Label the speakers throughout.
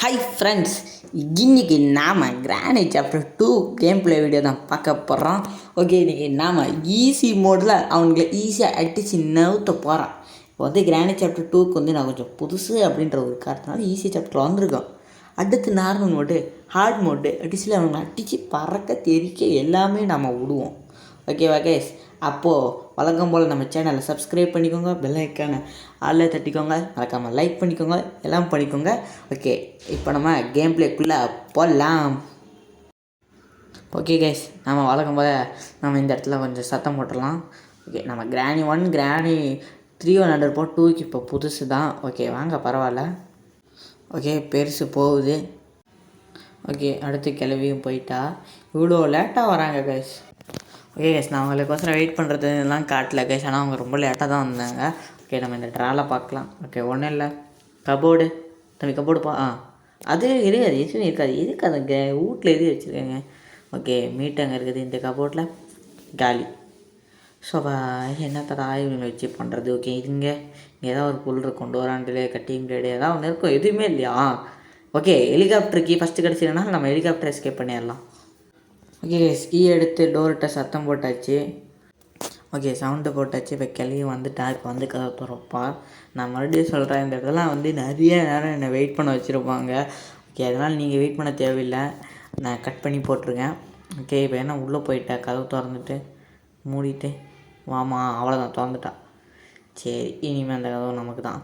Speaker 1: Hi friends, இன்றைக்கி நாம் granny chapter 2 game play video தான் பார்க்க போகிறோம். ஓகே, இன்றைக்கி நாம் ஈஸி மோடில் அவங்களை ஈஸியாக அடித்து நவுத்த போகிறோம். இப்போ வந்து கிரானி சாப்டர் 2க்கு வந்து நான் கொஞ்சம் புதுசு அப்படின்ற ஒரு காரணத்தினால ஈஸி சாப்டர் வந்திருக்கோம். அடுத்து நார்மல் மோடு, ஹார்ட் மோடு அடிச்சுல அவங்களை அடித்து பறக்க தெரிக்க எல்லாமே நம்ம விடுவோம். ஓகேவா கைஸ்? அப்போது வழக்கம் போல் நம்ம சேனலை சப்ஸ்கிரைப் பண்ணிக்கோங்க, பெல் ஐக்கானை ஆளில் தட்டிக்கோங்க, மறக்காமல் லைக் பண்ணிக்கோங்க, எல்லாம் பண்ணிக்கோங்க. ஓகே, இப்போ நம்ம கேம் பிளேக்குள்ளே போடலாம். ஓகே கைஸ், நம்ம வழக்கம் போல் நம்ம இந்த இடத்துல கொஞ்சம் சத்தம் போட்டுடலாம். ஓகே, நம்ம கிரானி 1 கிரானி 3 விளாண்டுருப்போம். 2க்கு இப்போ புதுசு தான். ஓகே வாங்க, பரவாயில்ல. ஓகே, பெருசு போகுது. ஓகே, அடுத்து கிளவியும் போயிட்டா. இவ்வளோ லேட்டாக வராங்க கைஸ். ஓகே கைஸ், நான் அவங்களுக்கோசரம் வெயிட் பண்ணுறதுலாம் காட்டல கைஸ், ஆனால் அவங்க ரொம்ப லேட்டாக தான் வந்தாங்க. ஓகே, நம்ம இந்த ட்ராவில் பார்க்கலாம். ஓகே, ஒன்றும் இல்லை. கபோர்டு தம்பி, கபோர்டுப்பா. அது இருக்காது, எதுவும் இருக்காது. எதுக்கு வீட்டில் எது வச்சுருக்கேங்க. ஓகே, மீட் அங்கே இருக்குது. இந்த கபோர்டில் காலி. ஸோ என்னத்தடா இவங்க வச்சு பண்ணுறது. ஓகே, இங்கே ஏதாவது ஒரு பொருள் இருக்கும். டோராண்டிலே கட்டிங் பிளேடு ஏதாவது ஒன்று இருக்கும். எதுவுமே இல்லையா? ஓகே, ஹெலிகாப்டருக்கு ஃபஸ்ட்டு கிடச்சிதுன்னா நம்ம ஹெலிகாப்டர் எஸ்கேப் பண்ணிடலாம். ஓகே, கீ எடுத்து டோர்கிட்ட சத்தம் போட்டாச்சு. ஓகே, சவுண்டு போட்டாச்சு. இப்போ கிளவி வந்துட்டா. இப்போ வந்து கதை திறப்பா. நான் மறுபடியும் சொல்கிறேன், இந்த இடத்துல வந்து நிறைய நேரம் என்னை வெயிட் பண்ண வச்சுருப்பாங்க. ஓகே, அதனால் நீங்கள் வெயிட் பண்ண தேவையில்லை, நான் கட் பண்ணி போட்டிருக்கேன். ஓகே, இப்போ என்ன உள்ளே போயிட்டேன், கதவு திறந்துட்டு மூடிட்டு வாமா, அவ்வளோதான், திறந்துட்டா. சரி, இனிமேல் அந்த கதவு நமக்கு தான்.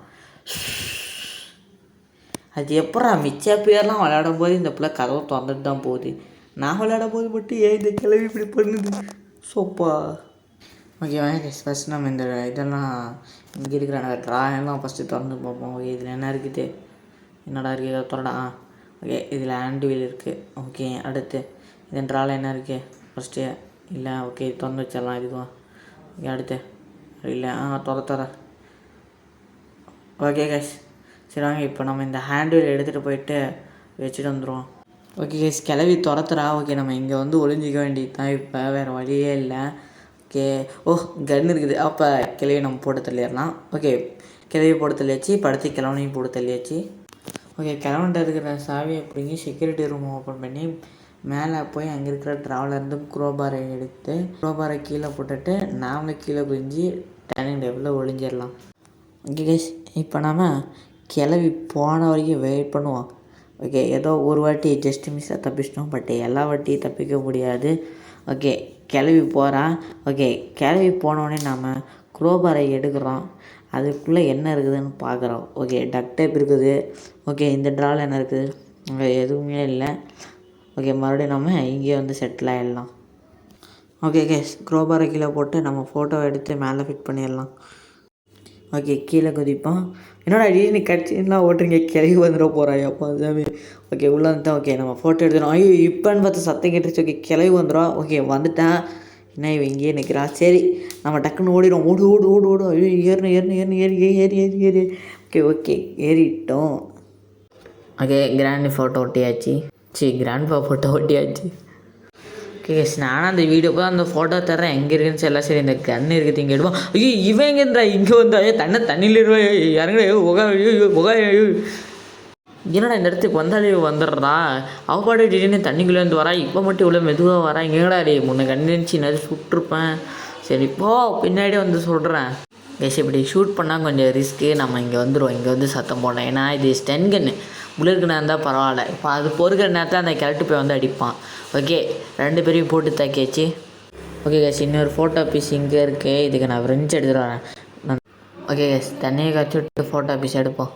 Speaker 1: அது எப்படா மிச்ச பேர்லாம் விளையாடும் போது இந்த பிள்ளை கதவு திறந்துட்டு தான் போகுது. நான் விளையாடும் போது மட்டும் ஏன் இந்த கிளவி இப்படி பண்ணுது? சோப்பா. ஓகே வாங்க, ஃபஸ்ட் நம்ம இந்த இதெல்லாம் இங்கே இருக்கிற ட்ராயெல்லாம் ஃபஸ்ட்டு திறந்து பார்ப்போம். ஓகே, இதில் என்ன இருக்குது? என்னடா இருக்குது? திறடா. ஓகே, இதில் ஹேண்ட் வீல் இருக்குது. ஓகே, அடுத்து இந்த ட்ராவில் என்ன இருக்குது? ஃபஸ்ட்டு இல்லை. ஓகே, திறந்து வச்சிடலாம் இதுக்கும். ஓகே, அடுத்து இல்லை. திற. ஓகே கைஸ், சரி வாங்க, இப்போ நம்ம இந்த ஹேண்ட் வீல் எடுத்துகிட்டு போயிட்டு வச்சுட்டு வந்துடுவோம். ஓகே கைஸ், கிளவி துரத்துறா. ஓகே, நம்ம இங்கே வந்து ஒளிஞ்சிக்க வேண்டியது தான். இப்போ வேறு வழியே இல்லை. ஓகே, கன் இருக்குது. அப்போ கிளவி நம்ம போட்டு தள்ளிடலாம். ஓகே, கிளவி போட்டு தள்ளியாச்சு. இப்போ அடுத்து கிழவனையும் போட்டு தள்ளியாச்சு. ஓகே, கிழவன்ட்ட இருக்கிற சாவியை பிடிங்கி செக்யூரிட்டி ரூம் ஓப்பன் பண்ணி மேலே போய் அங்கே இருக்கிற ட்ராவலர்ந்து குரோபாரை எடுத்து குரோபாரை கீழே போட்டுட்டு நாமளும் கீழே குஞ்சு டைனிங் டேபிளில் ஒளிஞ்சிடலாம். ஓகே கைஸ், இப்போ நாம் கிளவி போன வரைக்கும் வெயிட் பண்ணுவோம். ஓகே, ஏதோ ஒரு வாட்டி ஜஸ்ட் மிஸ்ஸாக தப்பிச்சிட்டோம், பட் எல்லா வாட்டியும் தப்பிக்க முடியாது. ஓகே, கிளவி போகிறான். ஓகே, கிளவி போனோடனே நாம் குரோபாரை எடுக்கிறோம். அதுக்குள்ளே என்ன இருக்குதுன்னு பார்க்குறோம். ஓகே, டக் டேப் இருக்குது. ஓகே, இந்த ட்ராவில் என்ன இருக்குது? அங்கே எதுவுமே இல்லை. ஓகே, மறுபடியும் நம்ம இங்கே வந்து செட்டில் ஆகிடலாம். ஓகே கேஸ், குரோபாரை கீழே போட்டு நம்ம ஃபோட்டோ எடுத்து மேலே ஃபிட் பண்ணிடலாம். ஓகே, கீழே குதிப்போம். என்னோட நீ கட்சிலாம் ஓட்டுறீங்க, கிளவி வந்துட போகிறாயப்பா சாமி. ஓகே, உள்ளே வந்துட்டேன். ஓகே, நம்ம ஃபோட்டோ எடுத்துடும். ஐயோ, இப்போன்னு பார்த்து சத்தம் கேட்டுருச்சு. ஓகே, கிளவி வந்துடும். ஓகே, வந்துட்டேன். என்ன இவன் இங்கேயே நிற்கிறா? சரி, நம்ம டக்குன்னு ஓடிடும். ஓடு ஓடு ஓடு ஓடு. ஐயோ, ஏறி. ஓகே ஏறிட்டோம். ஓகே, கிராண்ட் ஃபோட்டோ ஒட்டியாச்சு. கிராண்ட்பா ஃபோட்டோ ஒட்டியாச்சு. ஓகே, நானும் அந்த வீடியோ போய் அந்த ஃபோட்டோ தர்றேன், எங்கே இருக்குன்னு எல்லாம். சரி, இந்த கன்று இருக்குது இங்கே எடுப்போம். ஐயோ, இவன் எங்கேன்றா இங்கே வந்தா? தண்ணியில் இறங்க புகா. என்னடா இந்த இடத்துக்கு வந்தாலே வந்துடுறா? அவப்பாடு திடீர்னு தண்ணிக்குள்ளேருந்து வரா. இப்போ மட்டும் இவ்வளோ மெதுவாக வரா. இங்கேடா டே, முன்ன கண்டிச்சு நிறைய சுட்டிருப்பேன். சரி, பின்னாடியே வந்து சொல்கிறேன். கேஸ், இப்படி ஷூட் பண்ணால் கொஞ்சம் ரிஸ்க்கு. நம்ம இங்கே வந்துடுவோம். இங்கே வந்து சத்தம் போடணும். ஏன்னா இது ஸ்டென் கன்று. புளிருக்கு நேரம் இருந்தால் பரவாயில்ல. இப்போ அது பொறுக்கிற நேரத்தில் அந்த கிழட்டு போய் வந்து அடிப்பான். ஓகே, 2 பேரையும் போட்டு தாக்கியாச்சு. ஓகே கேஸ், இன்னொரு ஃபோட்டோ பீஸ் இங்கே இருக்குது. இதுக்கு நான் ஃப்ரெண்ட்ஸ் எடுத்துகிட்டு வரேன். ஓகே கேஸ், தண்ணியை கரைச்சி விட்டு ஃபோட்டோ பீஸ் எடுப்போம்.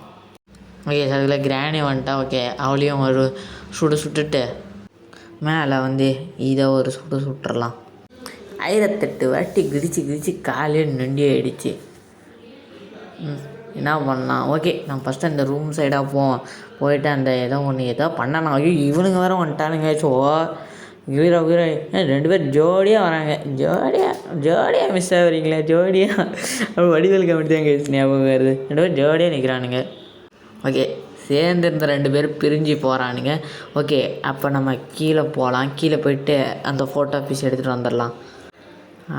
Speaker 1: ஓகே, அதில் கிராணி வந்துட்டா. ஓகே, அவளையும் ஒரு சுட்டுட்டு மேலே வந்து இதை ஒரு சுட்டுறலாம். 1008 வாட்டி கிடிச்சு காலையே நொண்டி ஆகிடுச்சு. என்ன பண்ணலாம்? ஓகே, நான் ஃபஸ்ட்டு அந்த ரூம் சைடாக போயிட்டு அந்த ஏதோ பண்ணலாம். ஐயோ, இவனுங்க வேறு வந்துட்டானுங்க. ஸோ ஹீரோ 2 பேர் ஜோடியாக வராங்க. ஜோடியாக மிஸ் ஆகுறீங்களா? ஜோடியாக வடிவேல் கமிட்டி தான் கேஸ் ஞாபகம் வருது. 2 பேர் ஜோடியாக நிற்கிறானுங்க. ஓகே, சேர்ந்து இருந்த 2 பேர் பிரிஞ்சு போகிறானுங்க. ஓகே, அப்போ நம்ம கீழே போகலாம். கீழே போயிட்டு அந்த ஃபோட்டோ பீஸ் எடுத்துகிட்டு வந்துடலாம்.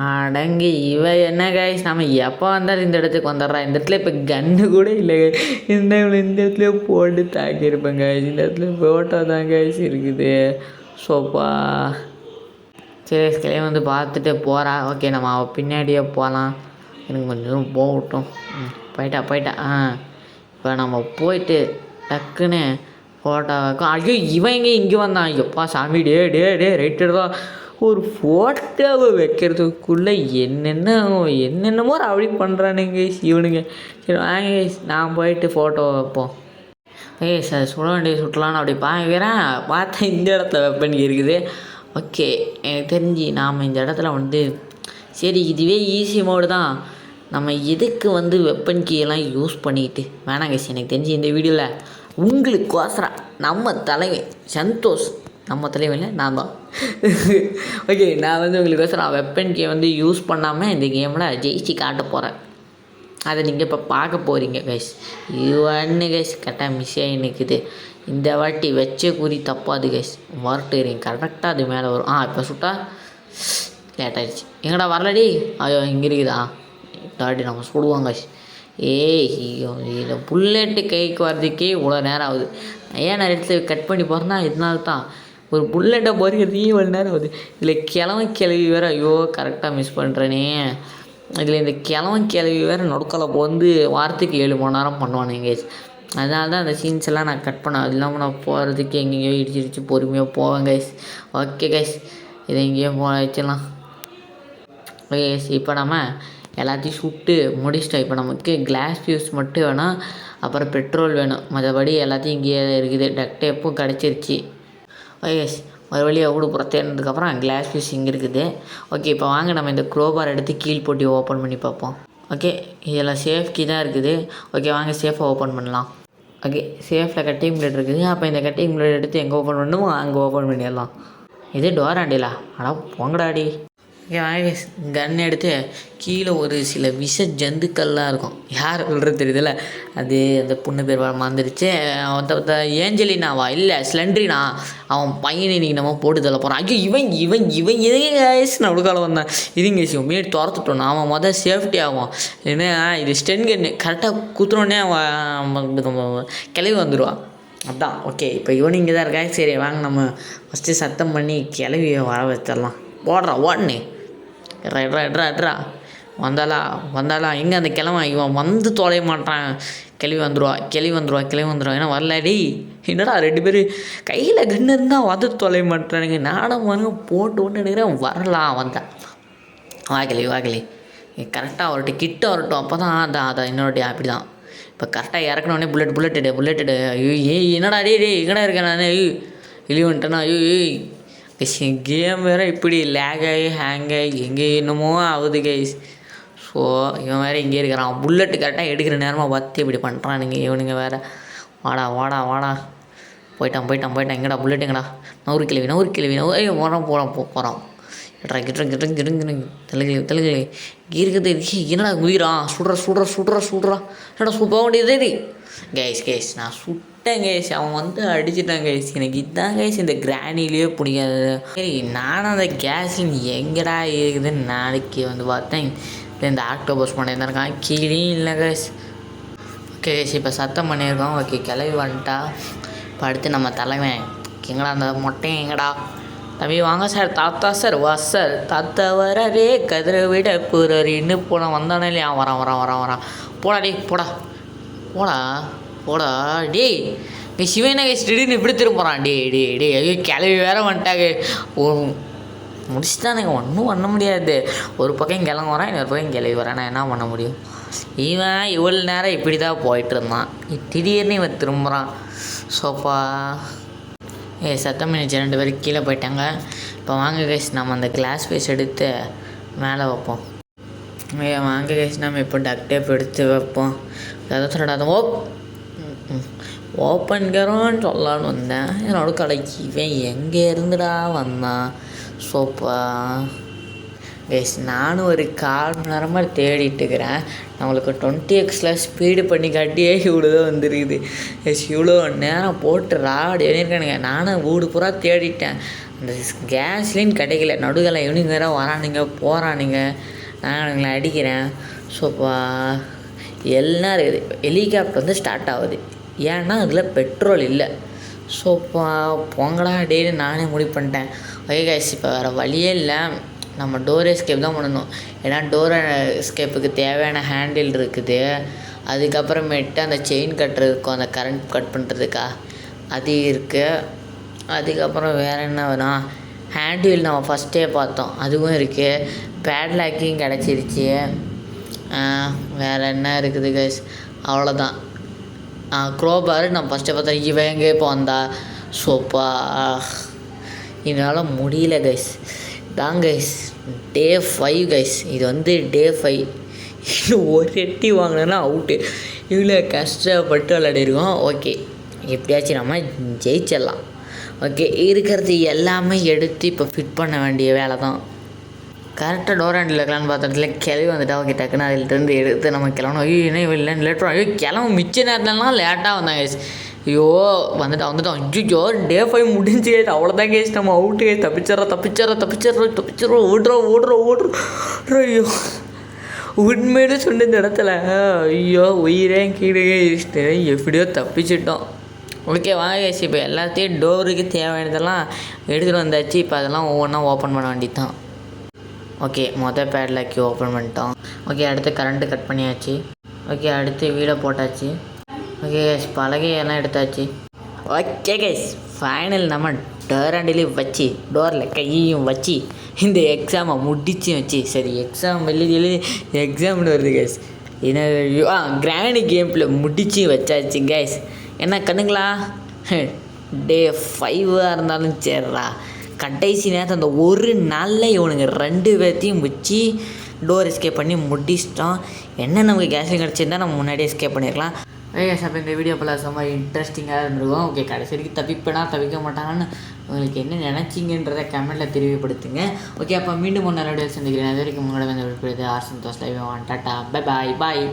Speaker 1: அடங்கி இவ என்ன கைஸ், நம்ம எப்போ வந்தாலும் இந்த இடத்துக்கு வந்துடுறா. இந்த இடத்துல இப்போ கன்று கூட இல்லை கைஸ். இந்த இடத்துல போட்டு தாக்கியிருப்பேன் கைஸ். இந்த இடத்துல ஃபோட்டோ தான் கைஸ் இருக்குது. சோப்பா சரி கிளை வந்து பார்த்துட்டு போகிறா. ஓகே நம்ம அவள் பின்னாடியே போகலாம். எனக்கு கொஞ்சம் தூரம் போகட்டும். போயிட்டா. இப்போ நம்ம போயிட்டு டக்குன்னு ஃபோட்டோ வைக்கும். ஐயோ இவன் இங்கே வந்தான். ஐயோப்பா சாமி டே ரைட்டு தான். ஒரு ஃபோட்டோவை வைக்கிறதுக்குள்ளே என்னென்னமோ அப்படி பண்ணுறானுங்க இவனுங்க. சரி வாங்க நான் போயிட்டு ஃபோட்டோ வைப்போம். சார் சுட வேண்டிய சுட்டலான்னு அப்படி பார்க்குறேன். பார்த்தா இந்த இடத்துல வெப்பன் இருக்குது. ஓகே எனக்கு தெரிஞ்சு நாம் இந்த இடத்துல வந்து சரி இதுவே ஈஸி மோடு தான். நம்ம எதுக்கு வந்து வெப்பன் கீயெல்லாம் யூஸ் பண்ணிக்கிட்டு வேணாங்க. எனக்கு தெரிஞ்சு இந்த வீடியோவில் உங்களுக்கோசரம் நம்ம தலைவன் சந்தோஷ், நம்ம தலைவன்ல நான் தான். ஓகே நான் வந்து உங்களுக்கோசரம் வெப்பன் கீயை வந்து யூஸ் பண்ணாமல் இந்த கேமில் ஜெயிச்சு காட்ட போகிறேன். அதை நீங்கள் இப்போ பார்க்க போகிறீங்க கைஸ். இவன்னு கைஸ் கரெக்டாக மிஸ் ஆகி நிற்குது. இந்த வாட்டி வச்ச குறி தப்பாது கைஸ். வரட்டுறீங்க கரெக்டாக அது மேலே வரும். இப்போ சுட்டா லேட் ஆகிடுச்சு. எங்கடா வரலடி. ஐயோ இங்கே இருக்குதா தாட்டி நம்ம சுடுவாங்க கைஸ். இதில் புல்லெட்டு கைக்கு வர்றதுக்கே இவ்வளோ நேரம் ஆகுது. ஏன் நான் எடுத்து கட் பண்ணி போகிறேன்னா இதனால தான். ஒரு புல்லெட்டை பொறிக்கிறதுக்கே இவ்வளோ நேரம் ஆகுது. இதில் கிளவி வேறு. ஐயோ கரெக்டாக மிஸ் பண்ணுறேனே. இதில் இந்த கிளவி வேறு நடுக்கலை வந்து வாரத்துக்கு 7 மணி நேரம் பண்ணுவானுங்க கைஸ். அதனால தான் அந்த சீன்ஸ் எல்லாம் நான் கட் பண்ணேன். அது இல்லாமல் நான் போகிறதுக்கு எங்கேயோ இடிச்சிருச்சு பொறுமையாக போவேன் கைஸ். ஓகே கைஸ் இதை எங்கேயோ வச்சிடலாம். ஓகே கைஸ் இப்போ நம்ம எல்லாத்தையும் சுட்டு முடிச்சிட்டோம். இப்போ நமக்கு கிளாஸ் ஃபியூஸ் மட்டும் வேணும், அப்புறம் பெட்ரோல் வேணும். மற்றபடி எல்லாத்தையும் இங்கேயே இருக்குது. டக் டேப்பும் கிடச்சிருச்சு. ஓகே கைஸ் ஒரு வழியாக ஊடு புறத்தேனதுக்கப்புறம் கிளாஸ் ஃபியூஸ் இங்கே இருக்குது. ஓகே இப்போ வாங்க நம்ம இந்த க்ரோபார் எடுத்து கீழ் போட்டி ஓப்பன் பண்ணி பார்ப்போம். ஓகே இதில் சேஃப் கீ தான் இருக்குது. ஓகே வாங்க சேஃபாக ஓப்பன் பண்ணலாம். ஓகே சேஃபில் கட்டிங் பிளேட் இருக்குது. அப்போ இந்த கட்டிங் பிளேட் எடுத்து எங்கே ஓப்பன் பண்ணணுமோ அங்கே ஓப்பன் பண்ணிடலாம். இது டோர் ஆண்டிலா ஆனால் பொங்கடாடி. ஓகே வாங்க கன் எடுத்து கீழே ஒரு சில விஷ ஜந்துக்கள்லாம் இருக்கும். யார் சொல்கிறது தெரியுதுல்ல, அது அந்த பொண்ணு பேர் மறந்துடுச்சு. ஏஞ்சலினாவா இல்லை ஸ்லெண்ட்ரினா அவன் பையனை இன்றைக்கி நம்ம போட்டு தள்ள போகிறான். ஐயோ இவன் எதுங்க கேஸ் நான் உடுக்கால வந்தேன். இதுங்க கேஸ் முன்னாடி துரத்துட்டோம். அவன் மொதல் சேஃப்டி ஆகும். ஏன்னா இது ஸ்டென் கன்னு கரெக்டாக குத்துனோடனே அவன் கிளவி வந்துடுவான். அதான் ஓகே இப்போ இவனு இங்கே தான் இருக்கா. சரி வாங்க நம்ம ஃபஸ்ட்டு சத்தம் பண்ணி கிளவியை வர வச்சிடலாம். ஓடுனே எட்ரா வந்தாலா எங்கே அந்த கிழமை இவன் வந்து தொலைய மாட்டான். கிளவி வந்துடுவா. ஏன்னா வரலாடி என்னடா 2 பேர் கையில் கன்று இருந்தால் வந்து தொலைய மாட்டானுங்க. நானும் வந்து போட்டு நினைக்கிறேன் வரலாம். வந்தேன் வா கிளவி கரெக்டாக வரட்டும் கிட்ட வரட்டும். அப்போ தான் அதான் என்னோடைய அப்படி தான். இப்போ கரெக்டாக இறக்கணோடனே புல்லெட்டு என்னடா டே எங்கடா இருக்கேன் நான் வெளியே வந்துட்டேன்னா. கேம் வேறு இப்படி லேக் ஆகி ஹேங் ஆகி எங்கே என்னமோ ஆகுது கைஸ். ஸோ இவன் வேறு இங்கே இருக்கிறான். புல்லெட்டு கரெக்டாக எடுக்கிற நேரமாக பார்த்து இப்படி பண்ணுறானுங்க இவனுங்க வேறு. வாடா போயிட்டான். எங்கடா புல்லெட் எங்கடா. நூறு கிழவி போகிறான். கிட்டுறங்க இருக்குது. என்னடா குதிரான். சுடுறா என்னடா போக வேண்டியது கைஸ். நான் சுட்டேன் கைஸ். அவன் வந்து அடிச்சிட்டான் கைஸ். எனக்கு இதுதான் கைஸ் இந்த கிராணிலேயே பிடிக்காது. சரி நானும் அந்த கேஸின் எங்கடா இருக்குதுன்னு நாளைக்கு வந்து பார்த்தேன். இந்த ஆக்டோபஸ் பண்ணியிருந்தான் இருக்கான். கீழே இல்லை கைஸ். ஓகே கைஸ் இப்போ சத்தம் பண்ணியிருக்கோம். ஓகே கிளவி வந்துட்டா. இப்போ அடுத்து நம்ம தலைவன் எங்கடா அந்த மொட்டையும் எங்கடா தம்பி வாங்க சார். தாத்தா சார் வா சார். தாத்தா வரே கதிரை விட புறரின்னு போனான். வந்தானே இல்லையா. வரான் போடா டே போடா டேய் சிவனா கைஸ் திடீர்னு இப்படி திரும்புகிறான். டே ஐயோ கிளவி வேற வந்துட்டாங்க. முடிச்சுட்டானுங்க. ஒன்றும் பண்ண முடியாது. ஒரு பக்கம் கிளம்பு வரான், இன்னொரு பக்கம் கிளவி வரான். நான் என்ன பண்ண முடியும். இவன் இவ்வளோ நேரம் இப்படி தான் போயிட்டு இருந்தான். திடீர்னு இவன் திரும்புகிறான். சோப்பா சத்தம் பண்ணிச்சு. 2 பேரும் கீழே போயிட்டாங்க. இப்போ வாங்க கைஸ் நம்ம அந்த கிளாஸ் பீஸ் எடுத்து மேலே வைப்போம். வாங்க கைஸ் நம்ம இப்போ டக் டேப் எடுத்து வைப்போம். அதை ஓப்பன்கிறோன்னு சொல்லலான்னு வந்தேன். என்னோட கடைக்கு இவன் எங்கே இருந்துடா வந்தான். சோப்பா கைஸ் நானும் ஒரு 1/4 மணி நேரமாக தேடிட்டுருக்கிறேன். நம்மளுக்கு 20x ஸ்பீடு பண்ணி காட்டியே இவ்வளோ தான் வந்துருக்குது. இவ்வளோ நேரம் போட்டு ராடி பண்ணியிருக்கானுங்க. நானும் வீடு பூரா தேடிட்டேன். இந்த கேஸ்லேயும் கிடைக்கல. நடுவில் இவனுங்க வேறு வரானுங்க போகிறானுங்க, நான் அவனுங்களை அடிக்கிறேன். ஸோப்பா எல்லாம் இருக்குது. ஹெலிகாப்டர் வந்து ஸ்டார்ட் ஆகுது, ஏன்னா அதில் பெட்ரோல் இல்லை. ஸோப்பா பொங்கடா டெய்லி நானே முடிவு பண்ணிட்டேன். ஓகே கைஸ், இப்போ வேறு வழியே இல்லை, நம்ம டோர் எஸ்கேப் தான் பண்ணணும். ஏன்னா டோர் எஸ்கேப்புக்கு தேவையான ஹேண்டில் இருக்குது, அதுக்கப்புறமேட்டு அந்த செயின் கட்டுறதுக்கும் அந்த கரண்ட் கட் பண்ணுறதுக்கா அது இருக்குது. அதுக்கப்புறம் வேறு என்ன வேணும், ஹேண்டில் நம்ம ஃபஸ்ட்டே பார்த்தோம் அதுவும் இருக்குது, பேட்லாக்கையும் கிடச்சிருச்சு. வேறு என்ன இருக்குது கைஸ், அவ்வளோதான். க்ரோபார் நம்ம ஃபஸ்ட்டே பார்த்தா, இவன் எங்கே இப்போ வந்தா. ஸோப்பா என்னால் முடியல கைஸ். தான் கைஸ் டே 5 கைஸ், இது வந்து டே 5. இன்னும் ஒரு எட்டி வாங்கினேன்னா அவுட்டு. இவ்வளோ கஷ்டப்பட்டு விளையாடிருக்கோம். ஓகே, எப்படியாச்சும் நம்ம ஜெயிச்சிடலாம். ஓகே, இருக்கிறது எல்லாமே எடுத்து இப்போ ஃபிட் பண்ண வேண்டிய வேலை தான். கரெக்டாக டோர் ஹேண்டில் இருக்கலான்னு பார்த்ததுல கிளவி வந்துட்டா. ஓகே, டக்குன்னு அதில்ருந்து எடுத்து நம்ம கிளம்பணும். ஐயோ என்ன இல்லை லேட்டரும், ஐயோ கிளம்ப மிச்ச நேரத்துலலாம் லேட்டாக வந்தாங்க கைஸ். ஐயோ வந்துட்டோம். ஐயோ டே 5 முடிஞ்சு கைஸ், அவ்வளோதான் கைஸ், நம்ம அவுட்டு கைஸ். தப்பிச்சிட்றோம் ஓடுறோம். ஐயோ உண்மையிலே சொன்ன இந்த இடத்துல ஐயோ உயிரே கீழே எப்படியோ தப்பிச்சிட்டோம். ஓகே வாங்க கைஸ், இப்போ எல்லாத்தையும் டோருக்கு தேவையானதெல்லாம் எடுத்துகிட்டு வந்தாச்சு. இப்போ அதெல்லாம் ஒவ்வொன்றா ஓப்பன் பண்ண வேண்டியது தான். ஓகே, மொதல் பேட்லாக்கி ஓப்பன் பண்ணிட்டோம். ஓகே, அடுத்து கரண்ட்டு கட் பண்ணியாச்சு. ஓகே, அடுத்து வீடை போட்டாச்சு. ஓகே கைஸ், பலகையெல்லாம் எடுத்தாச்சு. ஓகே கைஸ், ஃபைனல் நம்ம டோர் ஹேண்டிலையும் வச்சு டோரில் கையையும் வச்சு இந்த எக்ஸாமை முடிச்சு வச்சு, சரி எக்ஸாம் எழுதி எக்ஸாம்னு வருது கைஸ், என்ன கிராணி கேமில் முடிச்சு வச்சாச்சு கைஸ். என்ன கண்ணுங்களா, டே 5 இருந்தாலும் சரிடா, கடைசி நேரத்தில் அந்த ஒரு நாளில் இவனுங்க 2 பேர்த்தையும் வச்சு டோர் எஸ்கேப் பண்ணி முடிச்சிட்டோம். என்ன நமக்கு கேஸ்லிங் கிடச்சிருந்தா நம்ம முன்னாடியே எஸ்கேப் பண்ணிடலாம். ஓகே சார், இந்த வீடியோ போல் செம்ம இன்ட்ரெஸ்டிங்காக இருந்திருக்கும். ஓகே, கடைசி வரைக்கும் தவிக்க மாட்டாங்கன்னு உங்களுக்கு என்ன நினச்சிங்கன்றதை கமெண்ட்டில் தெரியப்படுத்துங்க. ஓகே, அப்போ மீண்டும் ஒரு நல்ல வீடியோ சந்திக்கிறேன். அது வரைக்கும் உங்களோட வந்து ஆர்சன் those live tata bye bye.